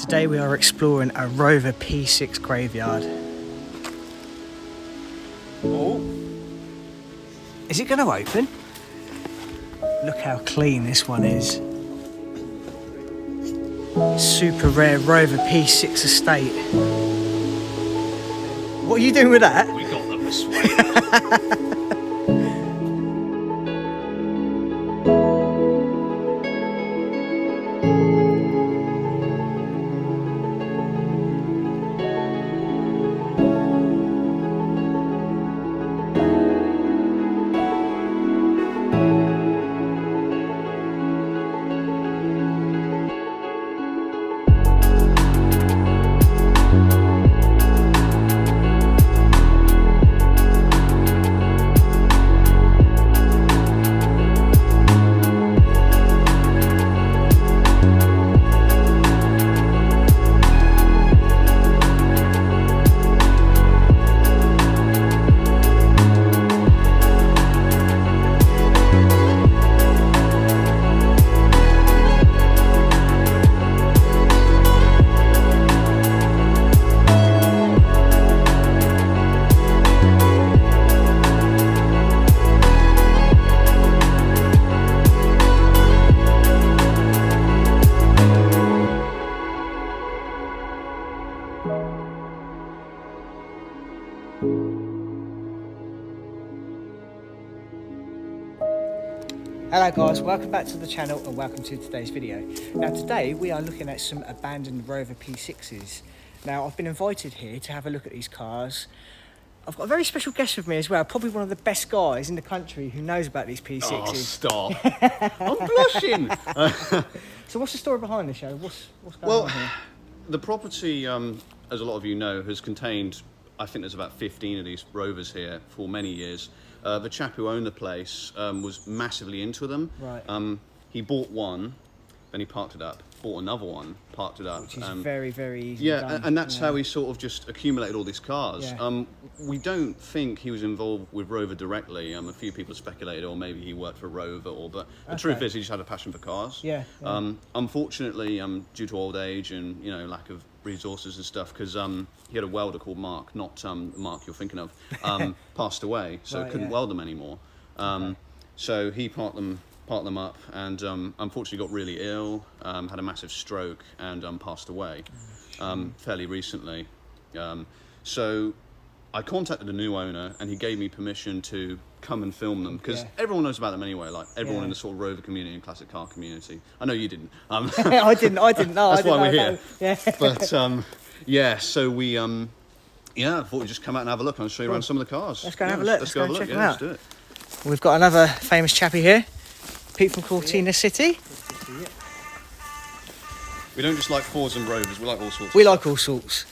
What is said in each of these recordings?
Today we are exploring a Rover P6 graveyard. Oh, is it going to open? Look how clean this one is. Super rare Rover P6 estate. What are you doing with that? We got them this way. Hello guys, welcome back to the channel and welcome to today's video. Now today we are looking at some abandoned Rover P6's. Now I've been invited here to have a look at these cars. I've got a very special guest with me as well, probably one of the best guys in the country who knows about these P6's. Oh, stop. I'm blushing. So what's the story behind the show? What's going on here? The property, as a lot of you know, has contained, I think there's about 15 of these Rovers here for many years. The chap who owned the place was massively into them. Right. He bought one, then he parked it up, bought another one, parked it up. Which is very, very easy Yeah, done. and that's how he sort of just accumulated all these cars. Yeah. We don't think he was involved with Rover directly. A few people speculated, or maybe he worked for Rover, but the truth is he just had a passion for cars. Yeah. Unfortunately, due to old age and lack of resources and stuff, because he had a welder called Mark, not Mark you're thinking of, passed away, so Right, couldn't yeah. weld them anymore. So he parked them up, and unfortunately got really ill, had a massive stroke, and passed away fairly recently. So I contacted the new owner, and he gave me permission to come and film them, because everyone knows about them anyway, like everyone in the sort of Rover community and classic car community. I know you didn't. I didn't know. That's why we're here. Yeah. But yeah, so we I thought we'd just come out and have a look. I'll show you around some of the cars. Let's go and have a look. Let's go have a look. check them Yeah, out. let's do it. We've got another famous chappie here, Pete from Cortina City. We don't just like Fords and Rovers, we like all sorts. We like all sorts.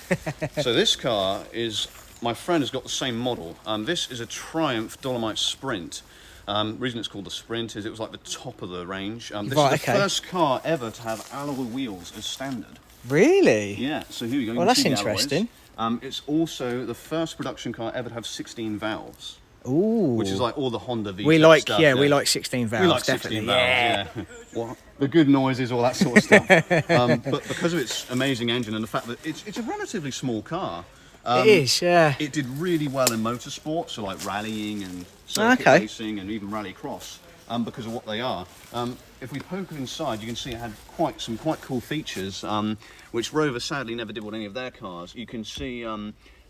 So this car is, my friend has got the same model. This is a Triumph Dolomite Sprint. Reason it's called the Sprint is it was like the top of the range. This Right, is the first car ever to have alloy wheels as standard. Really? Yeah, so here we go. You Well, can that's see the alloys. interesting. It's also the first production car ever to have 16 valves. Ooh. Which is like all the Honda V we like, stuff. we like 16 valves, We like 16 definitely. valves, yeah. Well, the good noises, all that sort of stuff. But because of its amazing engine and the fact that it's a relatively small car, It is, yeah. it did really well in motorsport, so like rallying and circuit racing and even rallycross, because of what they are. If we poke inside, you can see it had some quite cool features, which Rover sadly never did with any of their cars. You can see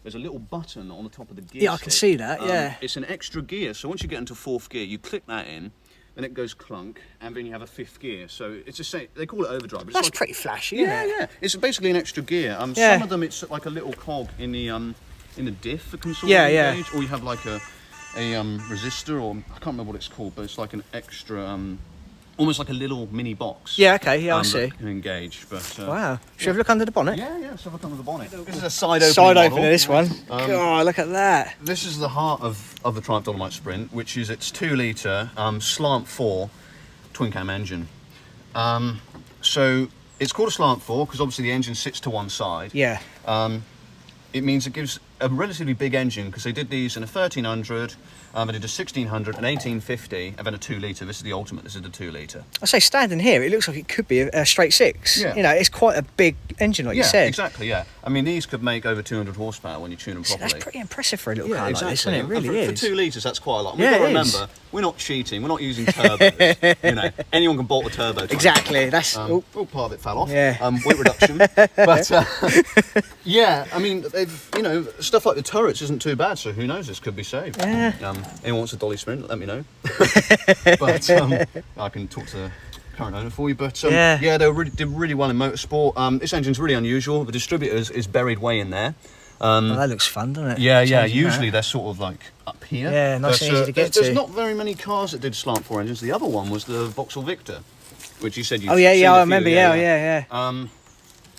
there's a little button on the top of the gear Yeah, I can stick. see that, yeah. It's an extra gear, so once you get into fourth gear, you click that in, then it goes clunk, and then you have a fifth gear. So it's a they call it overdrive. But it's That's like, pretty flashy, isn't it? yeah. It's basically an extra gear. Yeah. Some of them it's like a little cog in the diff that can sort Yeah, of yeah. engage, or you have like a resistor, or I can't remember what it's called, but it's like an extra almost like a little mini box. Yeah, okay, yeah, I see. That can engage. But Wow. Should we have a look under the bonnet? yeah, let's have a look under the bonnet. This is a side opening Side model. opener, this one. God, look at that. This is the heart of the Triumph Dolomite Sprint, which is its 2 litre slant 4 twin cam engine. So it's called a slant 4 because obviously the engine sits to one side. Yeah. It means it gives a relatively big engine because they did these in a 1300, they did a 1600, an 1850, and then a 2 litre. This is the ultimate. This is the 2 litre. I say, standing here, it looks like it could be a straight 6. Yeah. You know, it's quite a big engine, like you said. Exactly. Yeah, I mean these could make over 200 horsepower when you tune them properly. That's pretty impressive for a little car like this, isn't it? It really for is. 2 litres, that's quite a lot. And Yeah, we've got to it is. remember, we're not cheating. We're not using turbos. You know, anyone can bolt a turbo. Exactly. That's Oh, part of it fell off. Yeah. Weight reduction. But yeah, I mean, you know, stuff like the turrets isn't too bad. So who knows? This could be saved. Yeah. Anyone wants a Dolly Sprint? Let me know. But I can talk to the current owner for you. But Yeah. they did really well in motorsport. This engine's really unusual. The distributors is buried way in there. well, that looks fun, doesn't it? Yeah. Changing Usually that. they're sort of like up here. Yeah, nice But, and easy to get there's to. not very many cars that did slant 4 engines. The other one was the Vauxhall Victor, which you said you. Oh yeah, I remember. Yeah.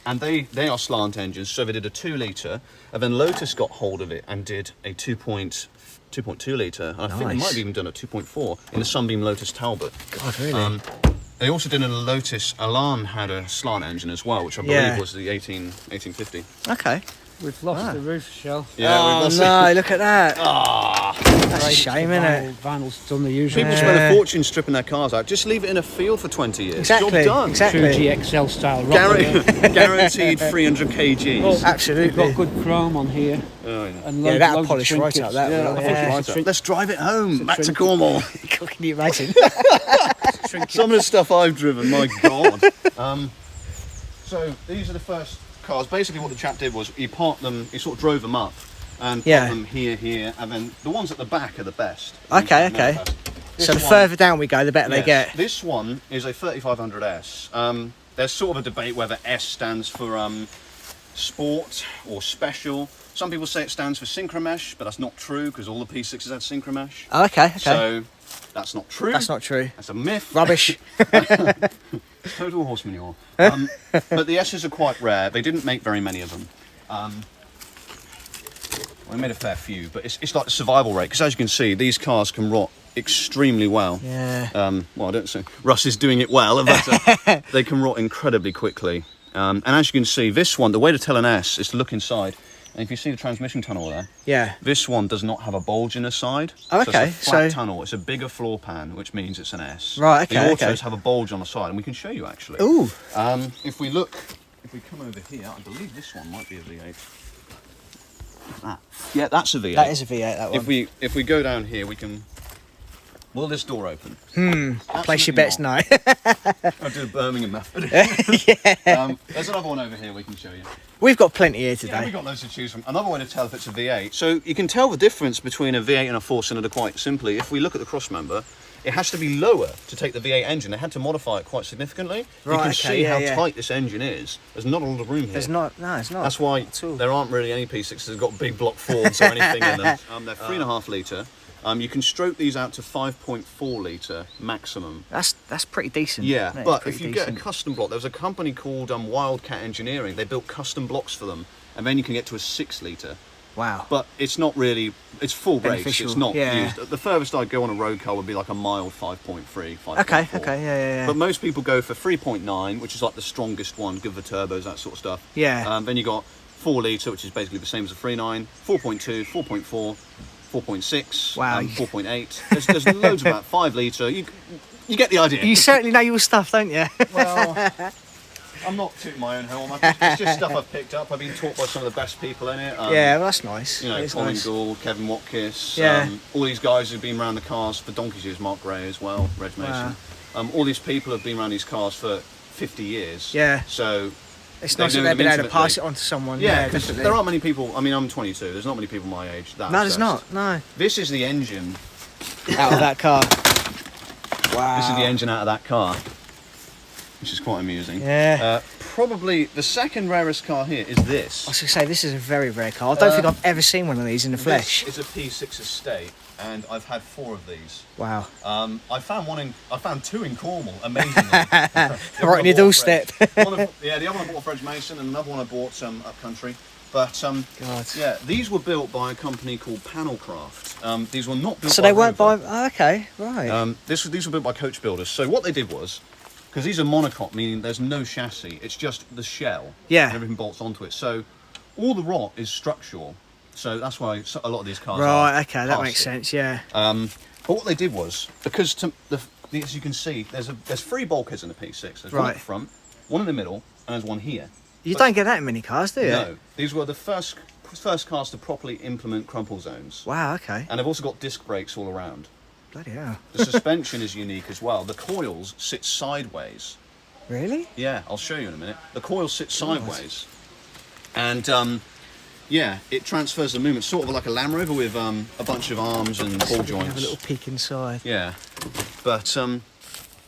And they are slant engines, so they did a 2 litre, and then Lotus got hold of it and did a 2.2 litre, and I think they might have even done a 2.4 in the Sunbeam Lotus Talbot. God, really? They also did a Lotus Elan had a slant engine as well, which I believe was the 1850. Okay. We've lost the roof shell. Yeah, Oh we've no! Look at that. Ah, That's a shame, isn't it? Vinyl's done the usual. people spend a fortune stripping their cars out. Just leave it in a field for 20 years. Exactly. Job done. Exactly. True GXL style rock. Guaranteed 300 kgs. Well, Absolutely. We've got good chrome on here. Oh, yeah. And Yeah, that'll loads of polish right trinkets. up, that will. Yeah, Yeah. loads of Let's drive it home, back to trinkets. Cornwall. Can you imagine? Some of the stuff I've driven, my God. So these are the first cars. Basically what the chap did was he parked them, he sort of drove them up and Yeah. parked them here, and then the ones at the back are the best. Okay, These are okay. the best. This So the one- further down we go, the better they yes, get. This one is a 3500S. There's sort of a debate whether S stands for sport or special. Some people say it stands for synchromesh, but that's not true because all the P6's had synchromesh. Oh, okay. So that's not true. That's not true. That's a myth. Rubbish. Total horse manure. But the S's are quite rare. They didn't make very many of them. We made a fair few, but it's like the survival rate, because as you can see, these cars can rot extremely well. Yeah. Well, I don't say Russ is doing it well, but they can rot incredibly quickly. And as you can see, this one, the way to tell an S is to look inside. And if you see the transmission tunnel there, Yeah. this one does not have a bulge in the side. Oh, So okay, it's a flat so- tunnel. It's a bigger floor pan, which means it's an S. Right, okay, The autos okay. have a bulge on the side, and we can show you actually. Ooh. If we come over here, I believe this one might be a V8. That. Yeah, that's a V8. That is a V8. That one. If we go down here, we can. Will this door open? Place your Absolutely bets not. now. I'll do a Birmingham method. There's another one over here we can show you. We've got plenty here Yeah, today. we've got loads to choose from. Another way to tell if it's a V8. So you can tell the difference between a V8 and a 4-cylinder quite simply. If we look at the crossmember, it has to be lower to take the V8 engine. They had to modify it quite significantly. Right, you can okay, see yeah, how yeah. tight this engine is. There's not a lot of room here. There's not. No, it's not. That's why at all. there aren't really any P6s that have got big block Fords or anything in them. They're 3.5 litre. You can stroke these out to 5.4 litre maximum. That's pretty decent. Yeah, That is but pretty if you get a decent. custom block, there was a company called Wildcat Engineering. They built custom blocks for them, and then you can get to a 6 litre. Wow. But it's not really, it's full brakes. Beneficial, It's not yeah. used. The furthest I'd go on a road car would be like a mild 5.3, 5.4. Okay, yeah. But most people go for 3.9, which is like the strongest one, good for turbos, that sort of stuff. Yeah. Then you got 4 litre, which is basically the same as a 3.9, 4.2, 4.4, 4.6, Wow. 4.8. There's loads of that. 5 litre. You get the idea. You certainly know your stuff, don't you? Well, I'm not tooting my own horn. It's just stuff I've picked up. I've been taught by some of the best people in it. Yeah, well, that's nice. You know, It's Colin nice. Gould, Kevin Watkis, Yeah. all these guys who've been around the cars for donkey's years, Mark Gray as well, Reg Mason. All these people have been around these cars for 50 years. Yeah. So It's they nice that know they've been them able to pass it intimately. on to someone. Yeah, 'cause definitely. there aren't many people. I mean, I'm 22. There's not many people my age that. No, there's obsessed. not. No. This is the engine. Out of that car. Wow. This is the engine out of that car, which is quite amusing. Yeah. Probably the second rarest car here is this. I was going to say, this is a very rare car. I don't think I've ever seen one of these in the flesh. This is a P6 estate, and I've had 4 of these. Wow. I found 2 in Cornwall, amazingly. The other Right on your I bought doorstep. the other one I bought off Reg Mason, and another one I bought up country. But God. yeah, these were built by a company called Panelcraft. These were not built So by they weren't by... Rover. Oh, okay, right. These were built by coach builders. So what they did was, because these are monocoque, meaning there's no chassis, it's just the shell. Yeah. And everything bolts onto it. So all the rot is structural. So that's why a lot of these cars Right, are okay, that past makes it. sense, yeah. But what they did was, because as you can see, there's 3 bulkheads in the P6. There's one Right. at the front, one in the middle, and there's one here. You don't get that in many cars, do you? No, these were the first cars to properly implement crumple zones. Wow, okay. And they've also got disc brakes all around. Bloody hell. The suspension is unique as well. The coils sit sideways. Really? Yeah, I'll show you in a minute. The coils sit sideways. And yeah, it transfers the movement, sort of like a Land Rover with a bunch of arms and ball Have a joints. little peek inside. Yeah, but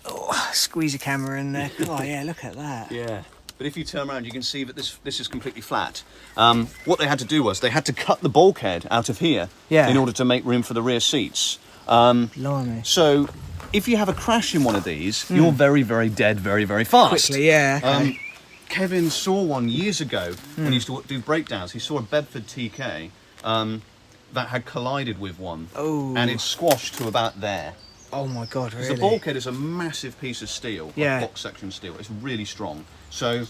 Oh, squeeze the camera in there. Oh, yeah, look at that. yeah. But if you turn around, you can see that this is completely flat. What they had to do was they had to cut the bulkhead out of here in order to make room for the rear seats. Blimey. So if you have a crash in one of these, you're very, very dead very, very fast. Quickly, yeah. Okay. Kevin saw one years ago when he used to do breakdowns. He saw a Bedford TK that had collided with one. Oh. And it squashed to about there. Oh my God, really? The bulkhead is a massive piece of steel, Yeah. box section steel. It's really strong. So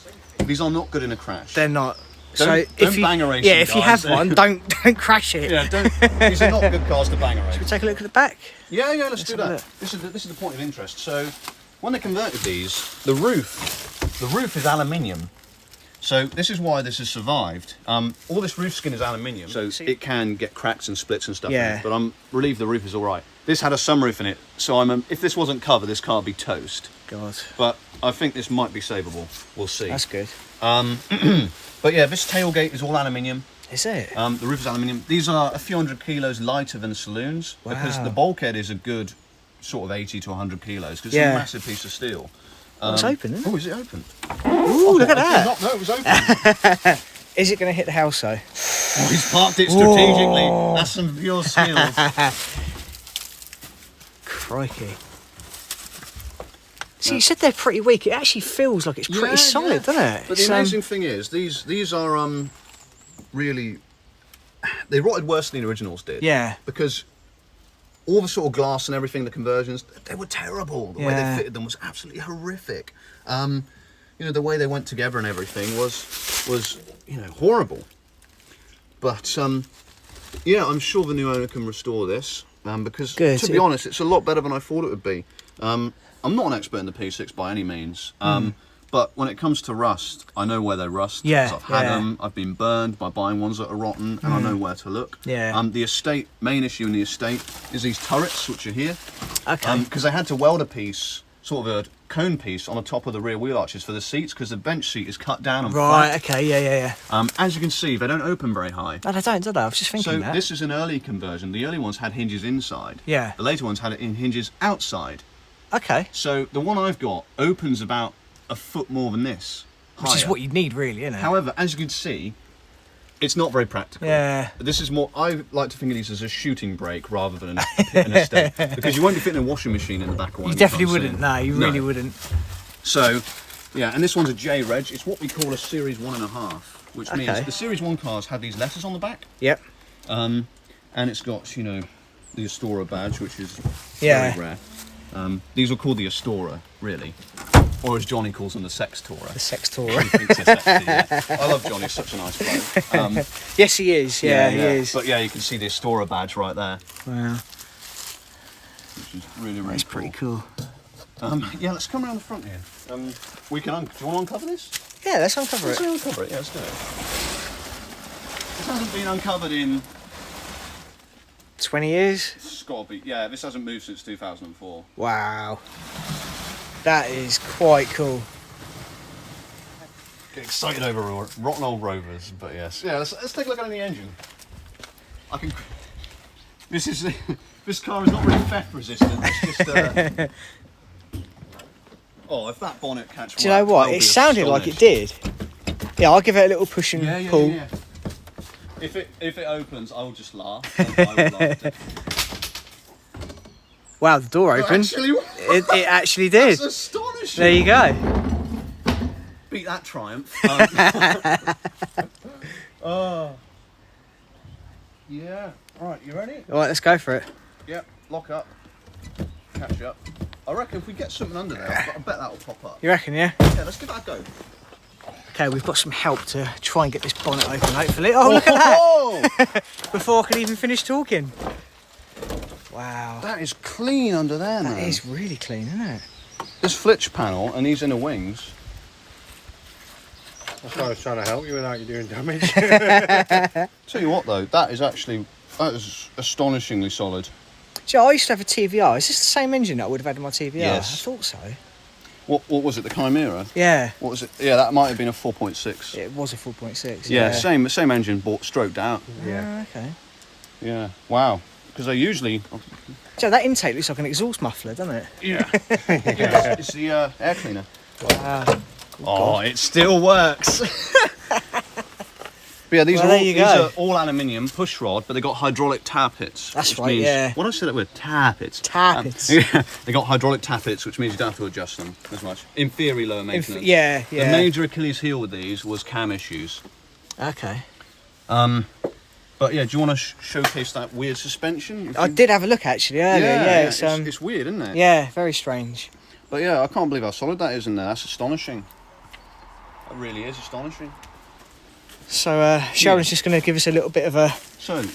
these are not good in a crash. They're not. Don't if you, bang a race. yeah, if you have one, don't crash it. Yeah, these are not good cars to bang a race. Should we take a look at the back? Yeah, let's do have a that. look. This is the point of interest. So when they converted these, the roof is aluminium. So this is why this has survived. All this roof skin is aluminium, so it can get cracks and splits and stuff. Yeah. In it, but I'm relieved the roof is all right. This had a sunroof in it, so if this wasn't covered, this car would be toast. God. But I think this might be savable. We'll see. That's good. But yeah, this tailgate is all aluminium. Is it? The roof is aluminium. These are a few hundred kilos lighter than saloons because Wow. the bulkhead is a good sort of 80 to 100 kilos because it's Yeah. a massive piece of steel. It's open, isn't it? Oh, is it open? Ooh, look at that. No, it was open. Is it going to hit the house though? Oh, he's parked it strategically. That's some pure skill. Crikey. See, you said they're pretty weak. It actually feels like it's pretty solid, doesn't it? But the amazing thing is, these are really, they rotted worse than the originals did. Yeah. Because all the sort of glass and everything, the conversions, they were terrible. The way they fitted them was absolutely horrific. You know, the way they went together and everything was you know, horrible. But yeah, I'm sure the new owner can restore this because to be honest, it's a lot better than I thought it would be. I'm not an expert in the P6 by any means, but when it comes to rust, I know where they rust. Yeah, I've had them. I've been burned by buying ones that are rotten, and I know where to look. Yeah. The main issue in the estate is these turrets, which are here. Okay. Because they had to weld a piece, sort of a cone piece, on the top of the rear wheel arches for the seats, because the bench seat is cut down and Right. flat. Okay. Yeah. As you can see, they don't open very high. No, they don't, do they? I was just thinking So that. this is an early conversion. The early ones had hinges inside. Yeah. The later ones had it in hinges outside. Okay. So the one I've got opens about a foot more than this. Which is higher. what you'd need, really, isn't it? However, as you can see, it's not very practical. Yeah. This is more, I like to think of these as a shooting brake rather than an estate. Because you won't be fitting a washing machine in the back of one. You definitely wouldn't. No, you really wouldn't. So, yeah, and this one's a J-Reg. It's what we call a Series 1.5, which means the Series 1 cars have these letters on the back. Yep. And it's got, you know, the Astora badge, which is Yeah. very rare. These are called the Astora, really. Or as Johnny calls them, the Sextora. The Sextora. He thinks they're sexy, yeah. I love Johnny, he's such a nice bloke. Yes, he is. Yeah, he is. But yeah, you can see the Astora badge right there, Wow. which is really, really That's cool. pretty cool. Yeah, let's come around the front here. We can, do you want to uncover this? Yeah, let's uncover Let's it. uncover it, yeah, let's do it. This hasn't been uncovered in, 20 years? it's got to be, yeah, this hasn't moved since 2004. Wow. That is quite cool. Get excited over rotten old Rovers, but yes. Yeah, let's take a look at the engine. This car is not really theft resistant, it's just, oh, if that bonnet catch Do you know what? It sounded like it did. Yeah, I'll give it a little push and pull. Yeah. If it opens, I'll just laugh. I will laugh. Wow, the door opened. It actually did. That's astonishing. There you go. Beat that triumph. Oh. Yeah. Right, you ready? All right, let's go for it. Yep. Lock up. Catch up. I reckon if we get something under there, I bet that'll pop up. You reckon, yeah? Yeah, let's give that a go. Okay, we've got some help to try and get this bonnet open, hopefully. Oh, look at that! Before I could even finish talking. Wow. That is clean under there, man. That is really clean, isn't it? This flitch panel and these inner wings. That's why I was trying to help you without you doing damage. Tell you what, though, that is astonishingly solid. See, I used to have a TVR. Is this the same engine that I would have had in my TVR? Yes. I thought so. What was it, the Chimera? Yeah. What was it? Yeah, that might have been a 4.6. It was a 4.6. Yeah, same engine, stroked out. Yeah. Okay. Yeah, wow. Because they usually... So that intake looks like an exhaust muffler, doesn't it? Yeah. Yeah, it's the air cleaner. Wow. Oh, it still works. But yeah, these are all aluminium push rod, but they got hydraulic tappets. That's right, yeah. What did I say that word? Tappets. Tappets. Yeah, they got hydraulic tappets, which means you don't have to adjust them as much. In theory, lower maintenance. Yeah. The major Achilles heel with these was cam issues. Okay. But yeah, do you want to showcase that weird suspension? I did have a look actually earlier. Yeah, it's weird, isn't it? Yeah, very strange. But yeah, I can't believe how solid that is in there. That's astonishing. That really is astonishing. So Sheldon's just going to give us a little bit of a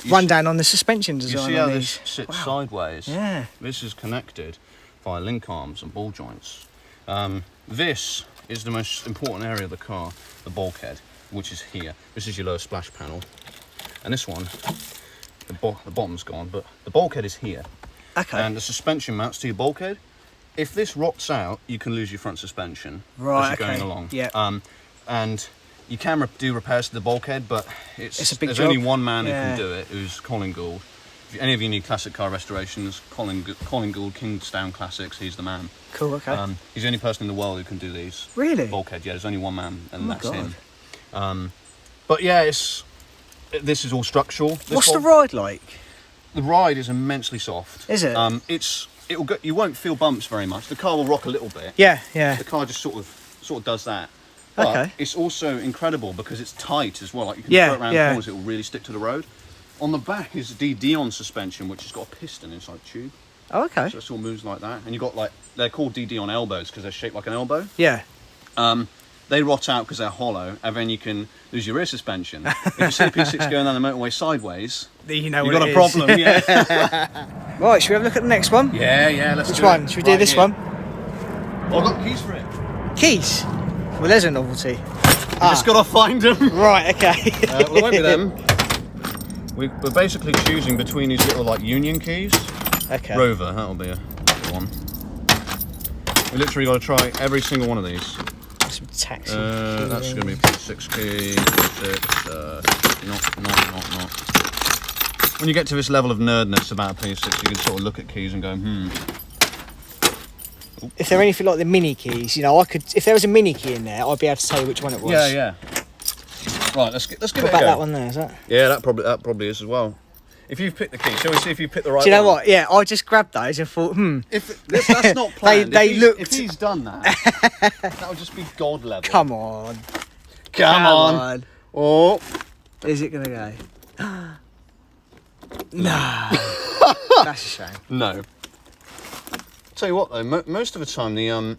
rundown on the suspension design. You see how on this these. sits sideways? Yeah. This is connected via link arms and ball joints. This is the most important area of the car, the bulkhead, which is here. This is your lower splash panel. And this one, the bottom's gone, but the bulkhead is here. Okay. And the suspension mounts to your bulkhead. If this rots out, you can lose your front suspension right, as you're going along. Yeah. And you can do repairs to the bulkhead, but it's a big there's job. only one man who can do it, who's Colin Gould. If any of you need classic car restorations, Colin Gould, Kingstown Classics, he's the man. Cool, okay. He's the only person in the world who can do these. Really? Bulkhead, yeah, there's only one man, and that's God. him. But yeah, this is all structural. What's the ride like? The ride is immensely soft. Is it? You won't feel bumps very much. The car will rock a little bit. Yeah. The car just sort of does that. But Okay. it's also incredible because it's tight as well. Like you can throw it around corners, it will really stick to the road. On the back is the Dion suspension, which has got a piston inside the tube. Oh, okay. So it all moves like that. And you've got they're called Dion elbows because they're shaped like an elbow. Yeah. They rot out because they're hollow, and then you can lose your rear suspension. If you see the P6 going down the motorway sideways, You know you've what got it a problem. is. Yeah. Right, should we have a look at the next one? Yeah. Let's Which do one? it. Should we do this one? Oh, I've got keys for it. Keys. Well, there's a novelty. Just got to find them. Right. Okay. Well, it won't be them. We're basically choosing between these little union keys. Okay. Rover, that'll be a one. We literally got to try every single one of these. Some taxi. That's going to be a P6 key. Not. When you get to this level of nerdness about a P6, you can sort of look at keys and go, If they're anything like the mini keys, I could. If there was a mini key in there, I'd be able to tell you which one it was. Yeah. Right, let's give What it a about go. that one there? Is that? Yeah, that probably is as well. If you've picked the key, shall we see if you picked the right one? Do you know what? Yeah, I just grabbed those and thought, That's not planned. If he's done that, that would just be God level. Come on. Come on. Oh. Is it going to go? No. That's a shame. No. Tell you what though, most of the time the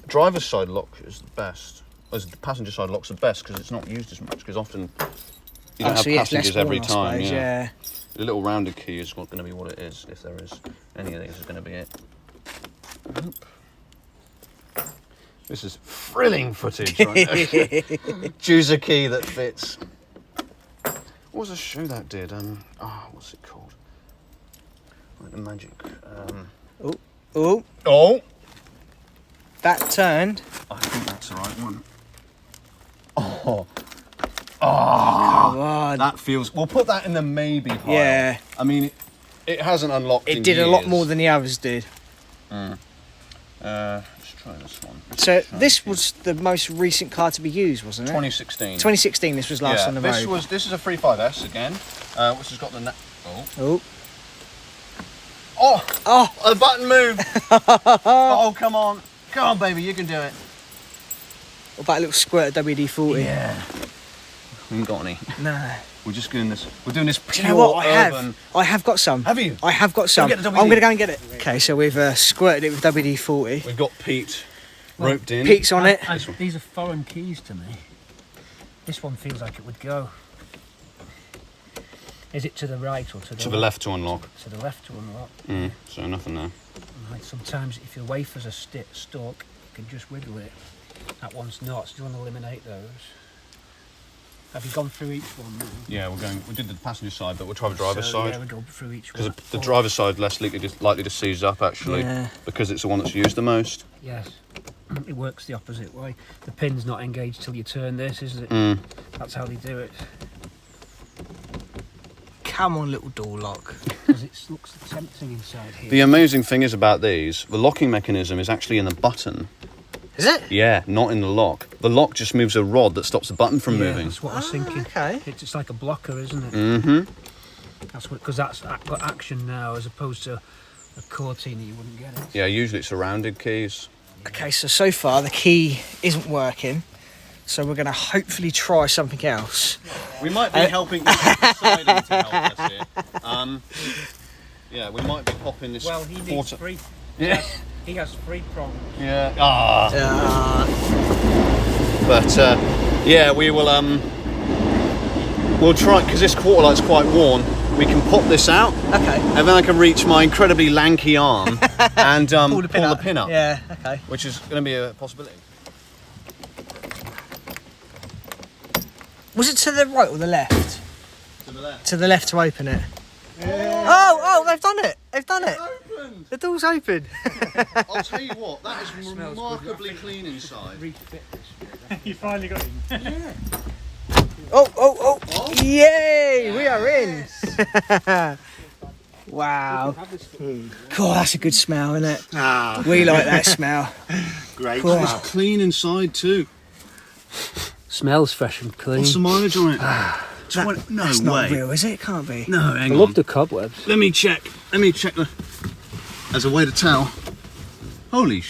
driver's side lock is the best. As the passenger side lock's the best because it's not used as much. Because often you don't have passengers every time. Yeah. The little rounded key is going to be what it is. If there is any of these, is going to be it. This is thrilling footage, right? Choose a key that fits. What was the show that did? What's it called? Like the magic. Oh. That turned. I think that's the right one. Come on. That feels. We'll put that in the maybe pile. Yeah. I mean, it hasn't unlocked. It did a lot more than the others did. Let's try this one. So this was the most recent car to be used, wasn't it? 2016. 2016. This was last on the road. This is a 3.5S again, which has got the. Oh! The button moved. Oh, come on, baby, you can do it. What about a little squirt of WD-40? Yeah. We haven't got any. No. We're just doing this. We're doing this pure Do you know what? urban. I have got some. Have you? I have got some. Go get the WD. I'm going to go and get it. Okay, so we've squirted it with WD-40. We've got Pete roped in. Pete's on it. These are foreign keys to me. This one feels like it would go. Is it to the right or to the To the left to unlock. To the left to unlock. So nothing there. Right, sometimes if your wafers are stuck, you can just wiggle it. That one's not, so do you want to eliminate those? Have you gone through each one now? Yeah, we did the passenger side, but we'll try the driver's side. Yeah, we'll go through each one. Because the driver's side less likely to seize up, actually, because it's the one that's used the most. Yes, it works the opposite way. The pin's not engaged till you turn this, is it? That's how they do it. Come on, little door lock. Because it looks tempting inside here. The amazing thing is about these, the locking mechanism is actually in the button. Is it? Yeah, not in the lock. The lock just moves a rod that stops the button from moving. That's what I was thinking. Okay. It's just like a blocker, isn't it? Mm-hmm. That's what, because that's got action now, as opposed to a Cortina, you wouldn't get it. Yeah, usually it's surrounded keys. Okay, so far the key isn't working. So we're going to hopefully try something else. We might be helping deciding to help us here. Yeah, we might be popping this. Well, he needs three. Yeah. He has 3 prongs. Yeah. But yeah, we will. We'll try, because this quarter light's quite worn. We can pop this out. Okay. And then I can reach my incredibly lanky arm and pull the pin up. Yeah. Okay. Which is going to be a possibility. Was it to the right or the left? To the left. To the left to open it. Yeah. Oh, they've done it. They've done it. Opened. The door's open. I'll tell you what, that is remarkably clean inside. You finally got him. Yeah. Oh. Yay, we are in. Wow. God, that's a good smell, isn't it? We like that smell. Great. Cool. It's clean inside too. Smells fresh and clean. What's the mileage on it? No That's way. not real, is it? It can't be. No, hang I on. love the cobwebs. Let me check as a way to tell. Holy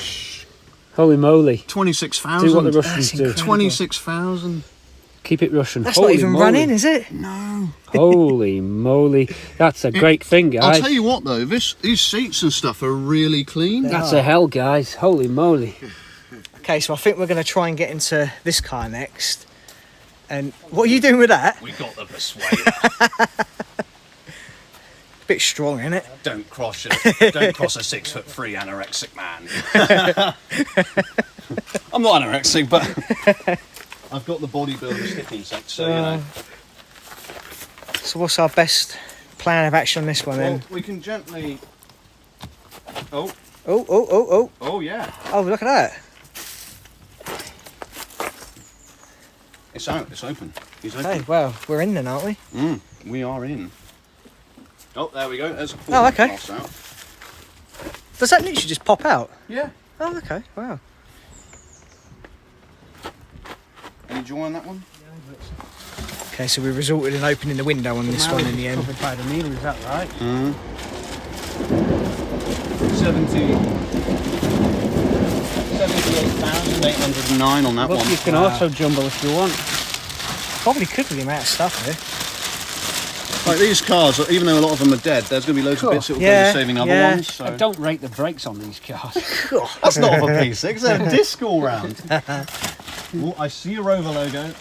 Holy moly. 26,000. Do what the Russians That's do. incredible. 26,000. Keep it Russian. That's Holy not even moly. running, is it? No. Holy moly. That's a great thing, guys. I'll tell you what though, these seats and stuff are really clean. That's a hell, guys. Holy moly. Okay, so I think we're going to try and get into this car next. And what are you doing with that? We got the Persuader. Bit strong, isn't it? Don't cross a 6'3" anorexic man. I'm not anorexic, but I've got the bodybuilder sticking sex, so you know. So what's our best plan of action on this one Well, then? we can gently. Oh. Oh yeah. Oh, look at that. It's out. It's open. He's open. Okay, well, we're in then, aren't we? We are in. Oh, there we go. There's a Oh, okay. pass out. Does that literally just pop out? Yeah. Oh, okay. Wow. Any joy on that one? Okay, so we resorted in opening the window on this one in the end. Covered by the needle, is that right? 78,809 on that Look, one. you can auto jumble if you want. Probably could with the amount of stuff here. Like these cars, even though a lot of them are dead, there's going to be loads of bits that will go to saving other ones. So. I don't rate the brakes on these cars. That's not of a P6, they're a disc all round. Ooh, I see a Rover logo.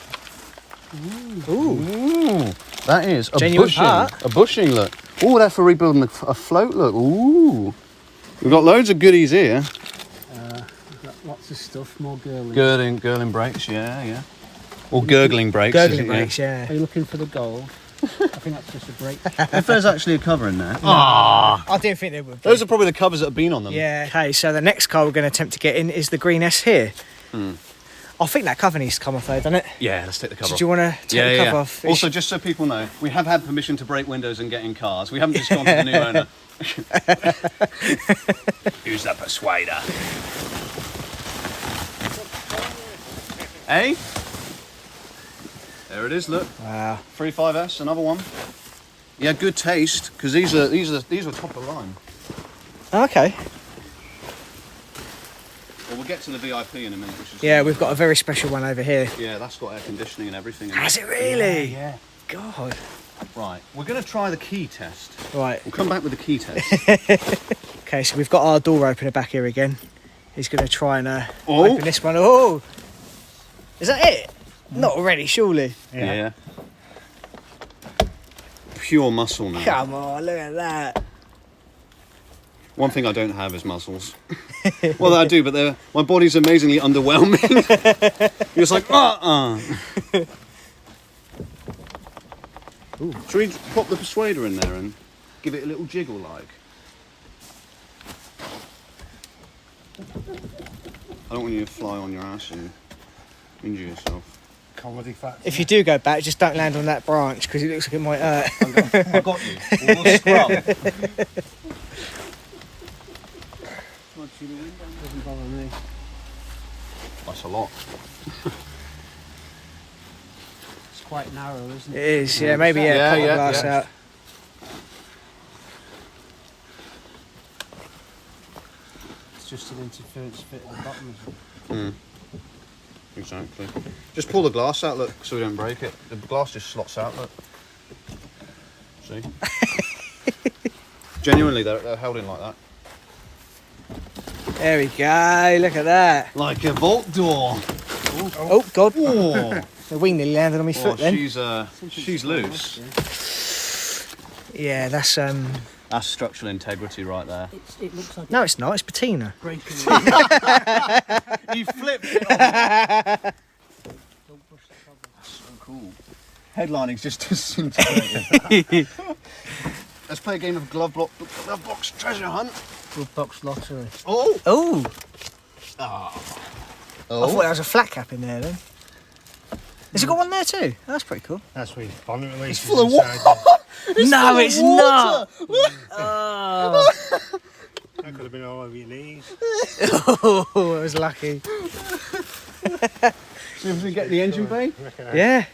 Ooh. That is a Genuine bushing. part. A bushing, look. Ooh, they're for rebuilding a float, look. Ooh. We've got loads of goodies here. Lots of stuff, more girly. Gurgling brakes, yeah. Or gurgling brakes. Gurgling brakes, yeah. Are you looking for the gold? I think that's just a brake. If there's actually a cover in there. I didn't think there would be. Those are probably the covers that have been on them. Yeah. Okay, so the next car we're going to attempt to get in is the green S here. I think that cover needs to come off though, doesn't it? Yeah, let's take the cover So off. do you want to take the cover off? Also, just so people know, we have had permission to break windows and get in cars. We haven't just gone to the new owner. Who's the Persuader? Hey? There it is, look. Wow. 35S, another one. Yeah, good taste, because these are top of the line. Oh, okay. Well, we'll get to the VIP in a minute, which is... Yeah, we've got a very special one over here. Yeah, that's got air conditioning and everything. Has it really? Yeah. God. Right, we're going to try the key test. Right. We'll come back with the key test. Okay, so we've got our door opener back here again. He's going to try and Oh. open this one. Oh! Is that it? Not already, surely. Yeah. Pure muscle now. Come on, look at that. One thing I don't have is muscles. Well, I do, but my body's amazingly underwhelming. You're just like, Should we pop the persuader in there and give it a little jiggle like? I don't want you to fly on your ass and injure yourself. Comedy factor. If you do go back, just don't land on that branch because it looks like it might hurt. I got you. We'll scrub. Doesn't bother me. That's a lot. It's quite narrow, isn't It it? is, yeah, maybe, yeah, pop the glass out. It's just an interference fit at the bottom, isn't it? Exactly. Just pull the glass out, look, so we don't break it. The glass just slots out, look. See? Genuinely, they're held in like that. There we go, look at that. Like a vault door. Oh, God. Oh, The wing nearly landed on my foot then. she's loose. Yeah, that's, That's structural integrity right there. It looks like no, it's not, it's patina. breaking. You flipped it on. Don't push the cover. That's so cool. Headlining's just disintegrated. Let's play a game of glove box treasure hunt. Glove box lottery. Oh! Oh, Oh! I thought there was a flat cap in there then. Has it got one there too? Oh, that's pretty cool. That's where your bonnet release. It's full of water. No, it's not. Oh, That could have been all over your knees. I was lucky. See if we can get the engine bay? Yeah.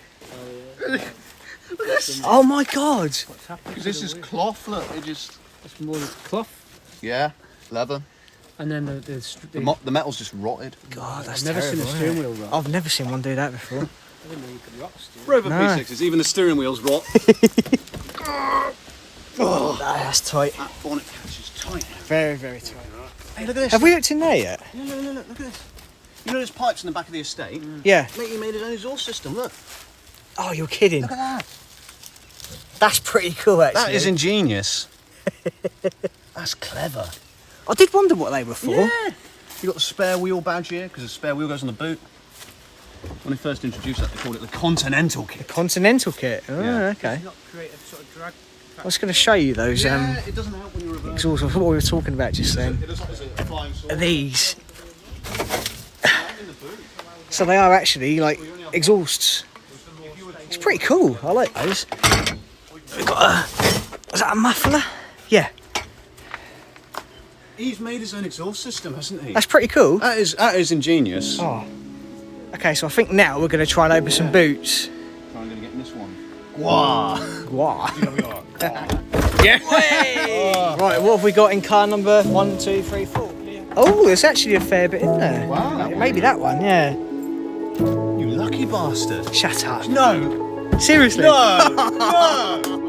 Oh my God. What's happening? Because this is cloth, look, it just... It's more cloth. Yeah, leather. And then The metal's just rotted. God, that's I've never seen a terrible, steering isn't wheel it? rot. I've never seen one do that before. I didn't know you could rot steering. Rover No. P6's, even the steering wheel's rot. Oh, that's tight. That bonnet catch is tight. Very, very tight. Hey, look at this. Have we looked in there yet? No, look at this. You know there's pipes in the back of the estate? Yeah. Mate, he made his own exhaust system, look. Oh, you're kidding. Look at that. That's pretty cool, actually. That is ingenious. That's clever. I did wonder what they were for. Yeah. You got the spare wheel badge here, because the spare wheel goes on the boot. When they first introduced that, they called it the Continental kit. Continental kit. Oh, Yeah. okay. Not create a sort of drag. I was going to show you those it doesn't help when you're reversing. exhausts. What we were talking about just then. It looks like there's a flying sword. These. In the boot. So they are actually like exhausts. It's pretty cool. I like those. We've got a... Was that a muffler? Yeah. He's made his own exhaust system, hasn't he? That's pretty cool. That is ingenious. Oh. Okay, so I think now we're going to try and open some boots. I'm going to get in this one. Wow. Wow. Yeah. Right, what have we got in car number 1, 2, 3, 4? Oh, there's actually a fair bit in there. Wow. Maybe that one, yeah. You lucky bastard. Shut up. No. Seriously? No. No.